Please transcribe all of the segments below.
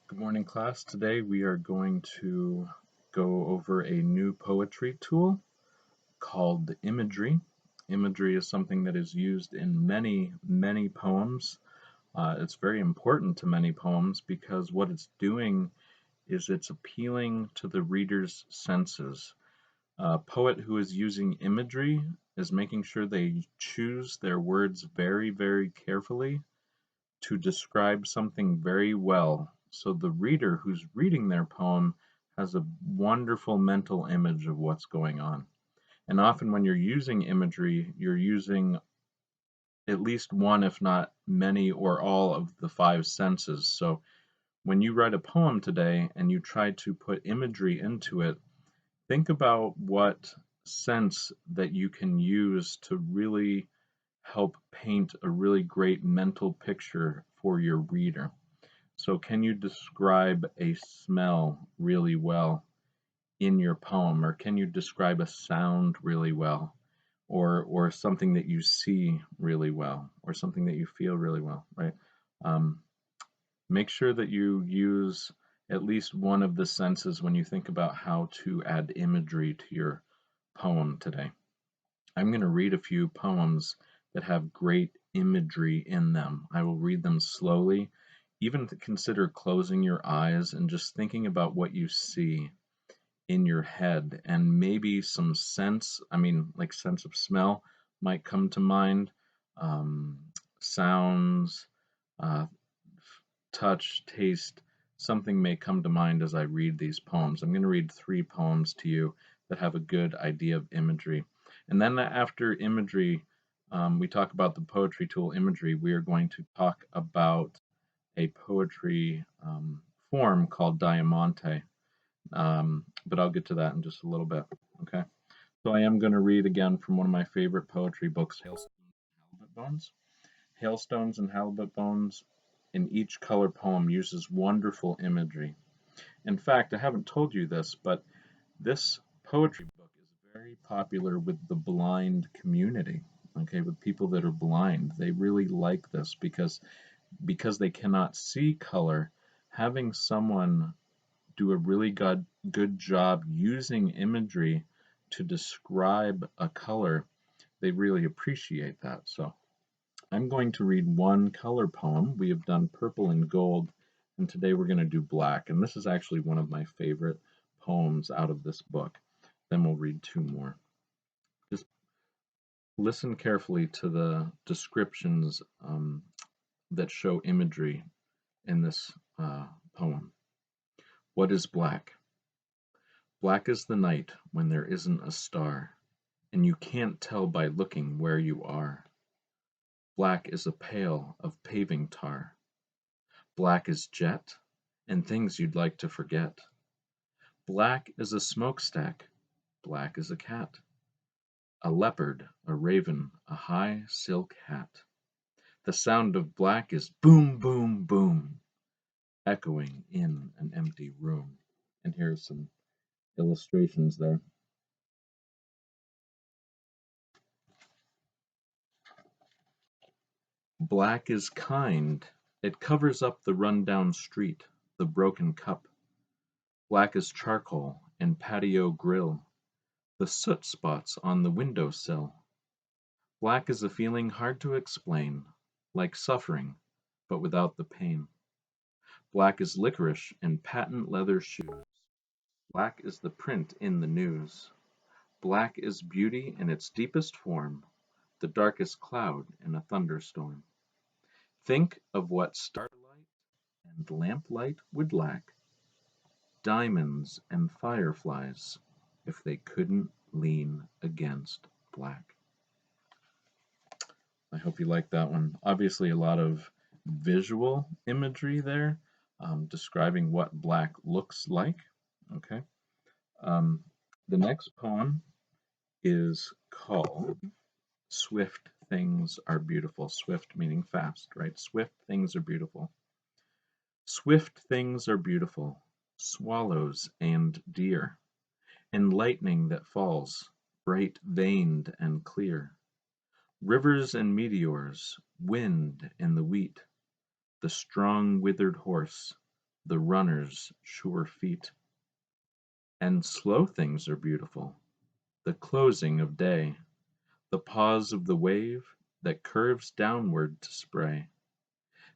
Good morning, class. Today we are going to go over a new poetry tool called Imagery. Imagery is something that is used in many poems. It's very important to many poems because what it's doing is it's appealing to the reader's senses. A poet who is using imagery is making sure they choose their words very carefully to describe something very well, so the reader who's reading their poem has a wonderful mental image of what's going on. And often, when you're using imagery, you're using at least one, if not many or all, of the five senses. So, when you write a poem today and you try to put imagery into it, think about what sense that you can use to really help paint a really great mental picture for your reader. So, can you describe a smell really well in your poem, or can you describe a sound really well, or something that you see really well, or something that you feel really well, right? Um, Make sure that you use at least one of the senses when you think about how to add imagery to your poem today. I'm going to read a few poems that have great imagery in them. I will read them slowly. Even to consider closing your eyes and just thinking about what you see in your head, and maybe some sense, like sense of smell might come to mind, um, sounds, uh, touch, taste, something may come to mind as I read these poems. I'm going to read three poems to you that have a good idea of imagery. And then after imagery, we talk about the poetry tool Imagery. We are going to talk about a poetry form called Diamante. But I'll get to that in just a little bit. Okay. So I am going to read again from one of my favorite poetry books, Halibut Bones. Hailstones and halibut bones in each color poem uses wonderful imagery. In fact, I haven't told you this, but this poetry book is very popular with the blind community. Okay, with people that are blind, they really like this because they cannot see color. Having someone do a really good job using imagery to describe a color, they really appreciate that. So I'm going to read one color poem. We have done purple and gold, and today we're going to do black. And this is actually one of my favorite poems out of this book. Then we'll read two more. Just listen carefully to the descriptions that show imagery in this poem. What is black? Black is the night when there isn't a star, and you can't tell by looking where you are. Black is a pail of paving tar. Black is jet, and things you'd like to forget. Black is a smokestack. Black is a cat. A leopard, a raven, a high silk hat. The sound of black is boom, boom, boom, echoing in an empty room. And here's some illustrations there. Black is kind. It covers up the run-down street, the broken cup. Black is charcoal and patio grill, the soot spots on the window sill. Black is a feeling hard to explain, like suffering, but without the pain. Black is licorice and patent leather shoes. Black is the print in the news. Black is beauty in its deepest form, the darkest cloud in a thunderstorm. Think of what starlight and lamplight would lack, diamonds and fireflies, if they couldn't lean against black. I hope you like that one. Obviously, a lot of visual imagery there, describing what black looks like. Okay. Um, the next poem is called Swift Things Are Beautiful. Swift meaning fast, right? Swift things are beautiful. Swift things are beautiful, swallows and deer, and lightning that falls, bright veined and clear. Rivers and meteors, wind and the wheat, the strong withered horse, the runner's sure feet. And slow things are beautiful, the closing of day, the pause of the wave that curves downward to spray,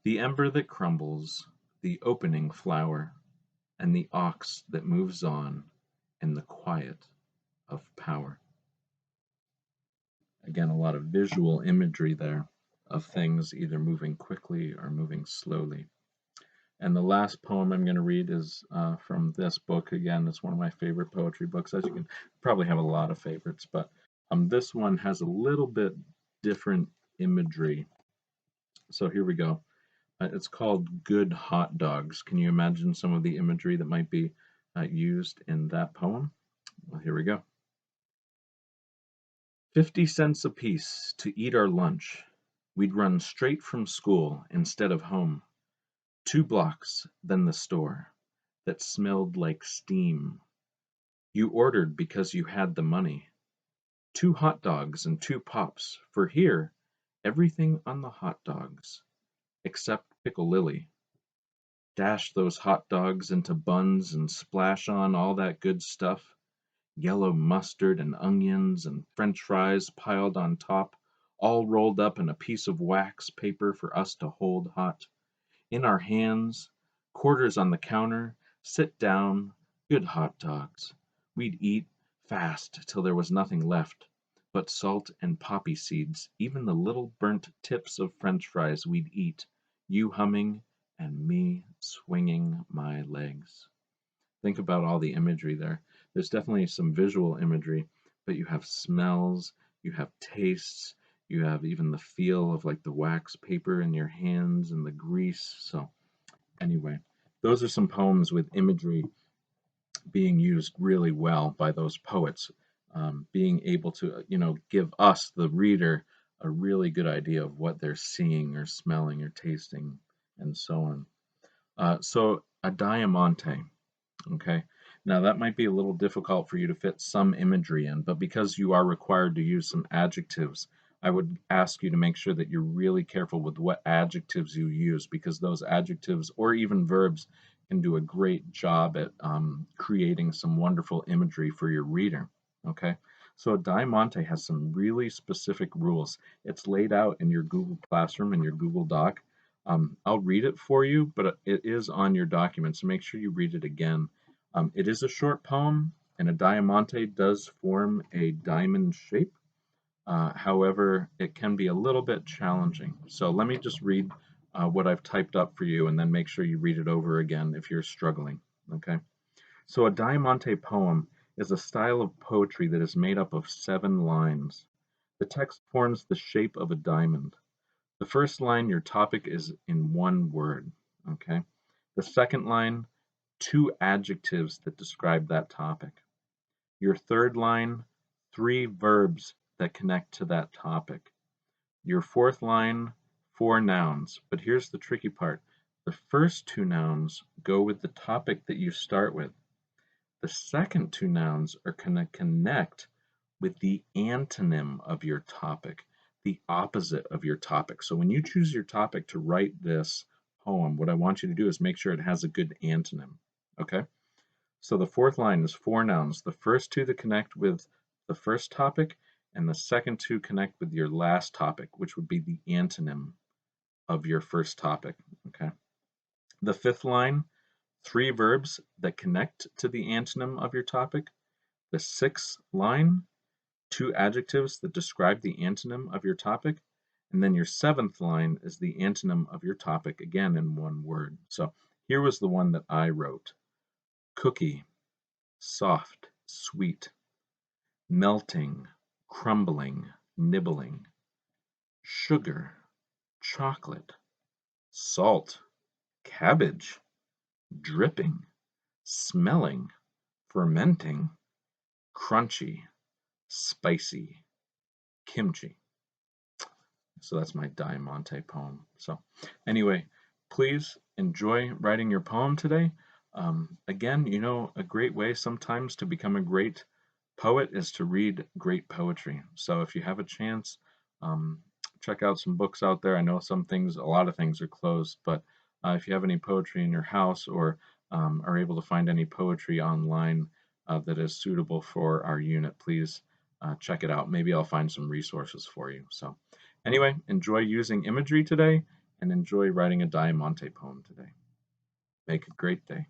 the ember that crumbles, the opening flower, and the ox that moves on in the quiet of power. Again, a lot of visual imagery there of things either moving quickly or moving slowly. And the last poem I'm going to read is from this book. Again, it's one of my favorite poetry books. As you can probably have a lot of favorites, but this one has a little bit different imagery. So here we go. It's called Good Hot Dogs. Can you imagine some of the imagery that might be used in that poem? Well, here we go. 50 cents apiece to eat our lunch. We'd run straight from school instead of home. 2 blocks, then the store that smelled like steam. You ordered because you had the money. 2 hot dogs and 2 pops, for here, everything on the hot dogs, except Pickle Lily. Dash those hot dogs into buns and splash on all that good stuff. Yellow mustard and onions and French fries piled on top, all rolled up in a piece of wax paper for us to hold hot. In our hands, quarters on the counter, sit down, good hot dogs. We'd eat fast till there was nothing left but salt and poppy seeds, even the little burnt tips of French fries we'd eat, you humming and me swinging my legs. Think about all the imagery there. There's definitely some visual imagery, but you have smells, you have tastes, you have even the feel of like the wax paper in your hands and the grease. So anyway, those are some poems with imagery being used really well by those poets, being able to, give us, the reader, a really good idea of what they're seeing or smelling or tasting and so on. So a diamante. Okay. Now that might be a little difficult for you to fit some imagery in, but because you are required to use some adjectives, I would ask you to make sure that you're really careful with what adjectives you use, because those adjectives or even verbs can do a great job at creating some wonderful imagery for your reader. Okay. So a diamante has some really specific rules. It's laid out in your Google Classroom and your Google Doc. I'll read it for you, but it is on your document, so make sure you read it again. It is a short poem, and a diamante does form a diamond shape. However, it can be a little bit challenging. So let me just read what I've typed up for you, and then make sure you read it over again if you're struggling. Okay. So a diamante poem is a style of poetry that is made up of 7 lines. The text forms the shape of a diamond. The first line, your topic is in one word. Okay. The second line, 2 adjectives that describe that topic. Your third line, 3 verbs that connect to that topic. Your fourth line, 4 nouns. But here's the tricky part. The first 2 nouns go with the topic that you start with. The second 2 nouns are going to connect with the antonym of your topic, the opposite of your topic. So when you choose your topic to write this poem, what I want you to do is make sure it has a good antonym. Okay? So the fourth line is 4 nouns. The first 2 that connect with the first topic, and the second 2 connect with your last topic, which would be the antonym of your first topic. Okay. The fifth line, 3 verbs that connect to the antonym of your topic. The sixth line, 2 adjectives that describe the antonym of your topic. And then your seventh line is the antonym of your topic, again in one word. So here was the one that I wrote. Cookie, soft, sweet, melting, crumbling, nibbling, sugar, chocolate, salt, cabbage, dripping, smelling, fermenting, crunchy, spicy, kimchi. So that's my Diamante poem. So anyway, please enjoy writing your poem today. Again, a great way sometimes to become a great poet is to read great poetry. So if you have a chance, check out some books out there. I know a lot of things are closed, but If you have any poetry in your house or are able to find any poetry online that is suitable for our unit, please check it out. Maybe I'll find some resources for you. So, anyway, enjoy using imagery today and enjoy writing a Diamante poem today. Make a great day.